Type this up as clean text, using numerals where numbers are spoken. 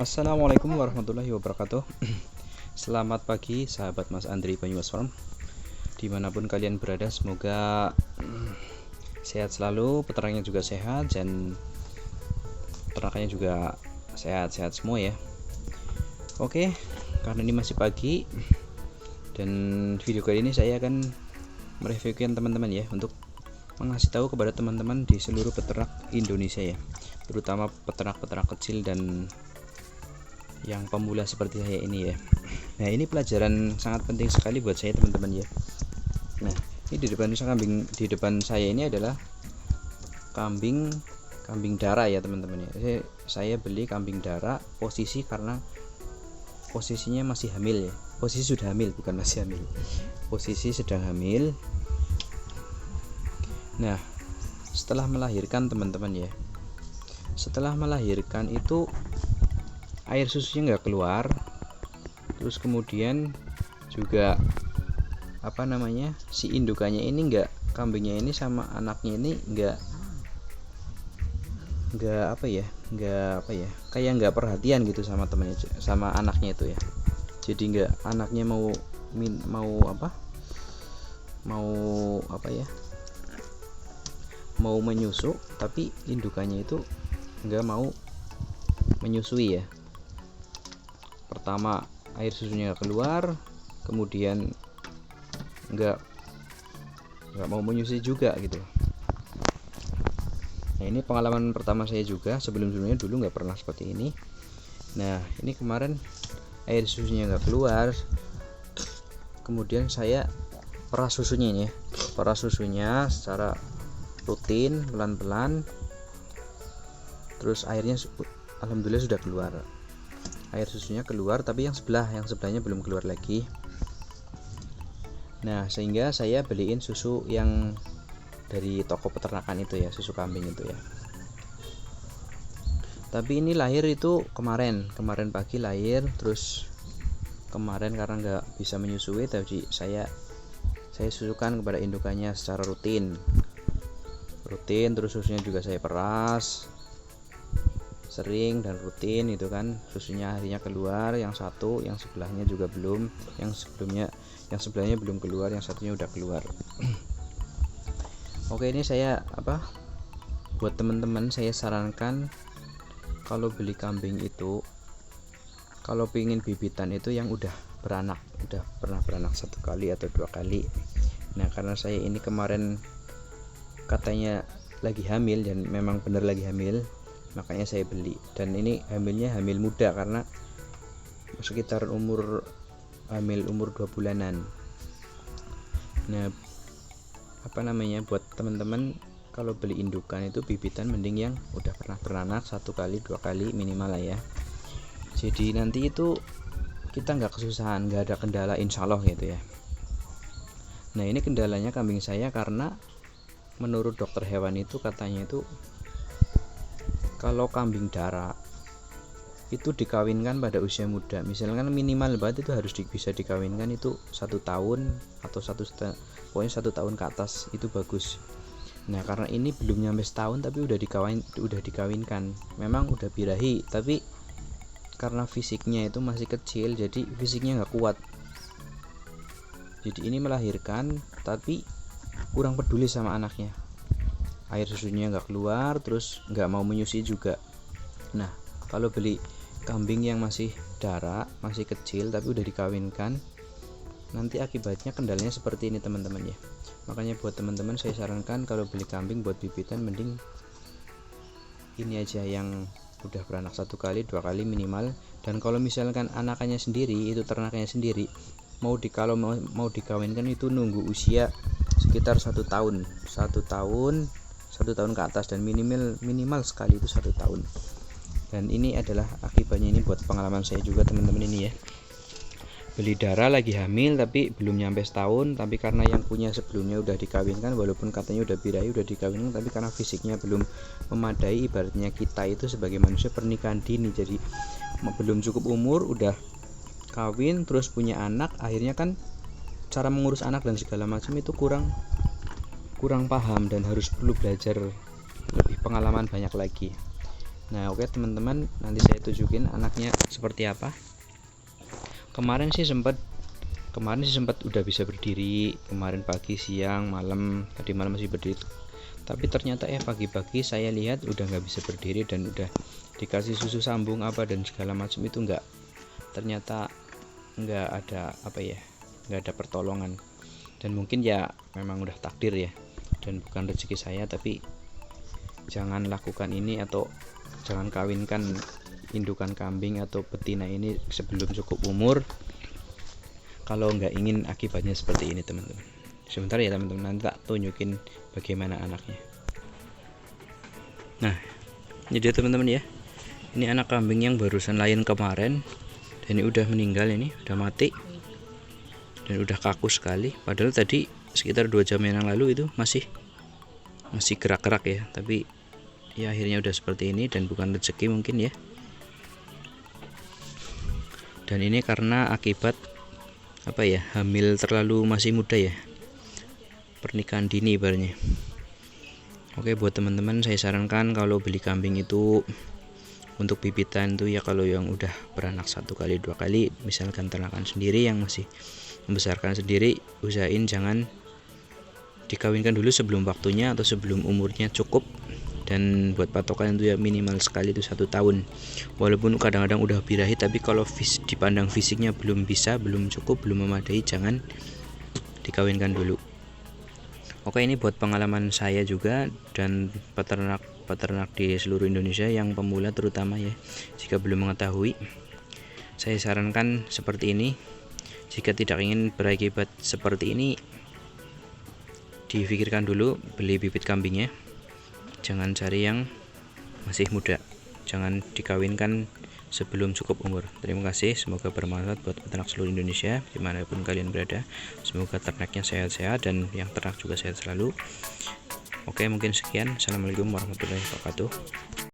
Assalamualaikum warahmatullahi wabarakatuh. Selamat pagi sahabat Mas Andri Banyumas Farm, dimanapun kalian berada. Semoga sehat selalu, peternaknya juga sehat, dan peternakannya juga sehat-sehat semua ya. Oke, karena ini masih pagi, dan video kali ini saya akan mereviewkan teman-teman ya, untuk mengasih tahu kepada teman-teman di seluruh peternak Indonesia ya, terutama peternak-peternak kecil dan yang pemula seperti saya ini ya. Nah, ini pelajaran sangat penting sekali buat saya teman-teman ya. Nah, ini di depan saya ini adalah kambing darah ya teman-teman ya. Saya beli kambing darah karena posisinya masih hamil ya. Posisi sudah hamil, bukan masih hamil. Posisi sedang hamil. Nah, setelah melahirkan teman-teman ya. Setelah melahirkan itu air susunya nggak keluar, terus kemudian juga si indukannya ini kambingnya ini sama anaknya ini kayak nggak perhatian gitu sama temannya, sama anaknya itu ya. Jadi anaknya mau menyusu, tapi indukannya itu nggak mau menyusui ya. Pertama air susunya nggak keluar, kemudian nggak mau menyusui juga gitu. Nah, ini pengalaman pertama saya juga. Sebelumnya dulu nggak pernah seperti ini. Nah, ini kemarin air susunya nggak keluar, kemudian saya peras susunya secara rutin, pelan-pelan, terus airnya alhamdulillah sudah keluar. Air susunya keluar, tapi yang sebelahnya belum keluar lagi. Nah, sehingga saya beliin susu yang dari toko peternakan itu ya, susu kambing itu ya. Tapi ini lahir itu kemarin pagi lahir, terus kemarin karena nggak bisa menyusui, tapi saya susukan kepada indukannya secara rutin, terus susunya juga saya peras sering dan rutin itu kan. Susunya akhirnya keluar, yang satu, yang sebelahnya juga belum, yang sebelahnya belum keluar, yang satunya udah keluar. Oke, ini saya buat teman-teman, saya sarankan kalau beli kambing itu, kalau pingin bibitan itu yang udah pernah beranak 1 kali atau 2 kali. Nah, karena saya ini kemarin katanya lagi hamil, dan memang benar lagi hamil, makanya saya beli. Dan ini hamilnya hamil muda, karena sekitar umur 2 bulanan. Nah, buat teman-teman kalau beli indukan itu bibitan mending yang udah pernah beranak 1 kali 2 kali minimal lah ya. Jadi nanti itu kita nggak kesusahan, nggak ada kendala, insya Allah gitu ya. Nah, ini kendalanya kambing saya karena menurut dokter hewan itu katanya itu kalau kambing darah itu dikawinkan pada usia muda, misalkan minimal banget itu harus bisa dikawinkan itu 1 tahun atau 1 tahun ke atas, itu bagus. Nah, karena ini belum nyampe setahun tapi udah dikawinkan, memang udah birahi, tapi karena fisiknya itu masih kecil, jadi fisiknya nggak kuat. Jadi ini melahirkan tapi kurang peduli sama anaknya, air susunya nggak keluar, terus nggak mau menyusui juga. Nah, kalau beli kambing yang masih darah, masih kecil tapi udah dikawinkan, nanti akibatnya kendalanya seperti ini teman-teman ya. Makanya buat teman-teman saya sarankan kalau beli kambing buat bibitan mending ini aja yang udah beranak 1 kali 2 kali minimal. Dan kalau misalkan anakannya sendiri, itu ternaknya sendiri, mau dikawinkan itu nunggu usia sekitar 1 tahun ke atas, dan minimal sekali itu 1 tahun. Dan ini adalah akibatnya, ini buat pengalaman saya juga teman-teman ini ya. Beli darah lagi hamil tapi belum nyampe setahun, tapi karena yang punya sebelumnya udah dikawinkan, walaupun katanya udah birahi, udah dikawinkan, tapi karena fisiknya belum memadai, ibaratnya kita itu sebagai manusia pernikahan dini, jadi belum cukup umur udah kawin terus punya anak, akhirnya kan cara mengurus anak dan segala macam itu kurang paham, dan perlu belajar lebih pengalaman banyak lagi. Nah oke teman-teman, nanti saya tunjukin anaknya seperti apa. Kemarin sih sempat udah bisa berdiri, kemarin pagi, siang, malam, tadi malam masih berdiri, tapi ternyata pagi-pagi saya lihat udah nggak bisa berdiri dan udah dikasih susu sambung apa dan segala macam itu ternyata nggak ada nggak ada pertolongan. Dan mungkin ya memang udah takdir ya, dan bukan rezeki saya. Tapi jangan lakukan ini, atau jangan kawinkan indukan kambing atau betina ini sebelum cukup umur, kalau nggak ingin akibatnya seperti ini teman-teman. Sebentar ya teman-teman, nanti tak tunjukin bagaimana anaknya. Nah ini dia teman-teman ya, ini anak kambing yang barusan lain kemarin, dan ini udah meninggal, ini udah mati dan udah kaku sekali. Padahal tadi sekitar 2 jam yang lalu itu masih gerak-gerak ya, tapi ya akhirnya udah seperti ini, dan bukan rezeki mungkin ya. Dan ini karena akibat hamil terlalu masih muda ya, pernikahan dini ibaratnya. Oke, buat teman-teman saya sarankan kalau beli kambing itu untuk bibitan tuh ya, kalau yang udah beranak 1 kali 2 kali, misalkan ternakan sendiri yang masih membesarkan sendiri, usahain jangan dikawinkan dulu sebelum waktunya atau sebelum umurnya cukup. Dan buat patokan itu ya minimal sekali itu 1 tahun. Walaupun kadang-kadang udah birahi, tapi kalau dipandang fisiknya belum cukup, belum memadai, jangan dikawinkan dulu. Oke, ini buat pengalaman saya juga dan peternak di seluruh Indonesia yang pemula terutama ya. Jika belum mengetahui, saya sarankan seperti ini. Jika tidak ingin berakibat seperti ini, difikirkan dulu beli bibit kambingnya. Jangan cari yang masih muda, jangan dikawinkan sebelum cukup umur. Terima kasih, semoga bermanfaat buat peternak seluruh Indonesia dimanapun kalian berada. Semoga ternaknya sehat-sehat dan yang ternak juga sehat selalu. Oke, mungkin sekian. Assalamualaikum warahmatullahi wabarakatuh.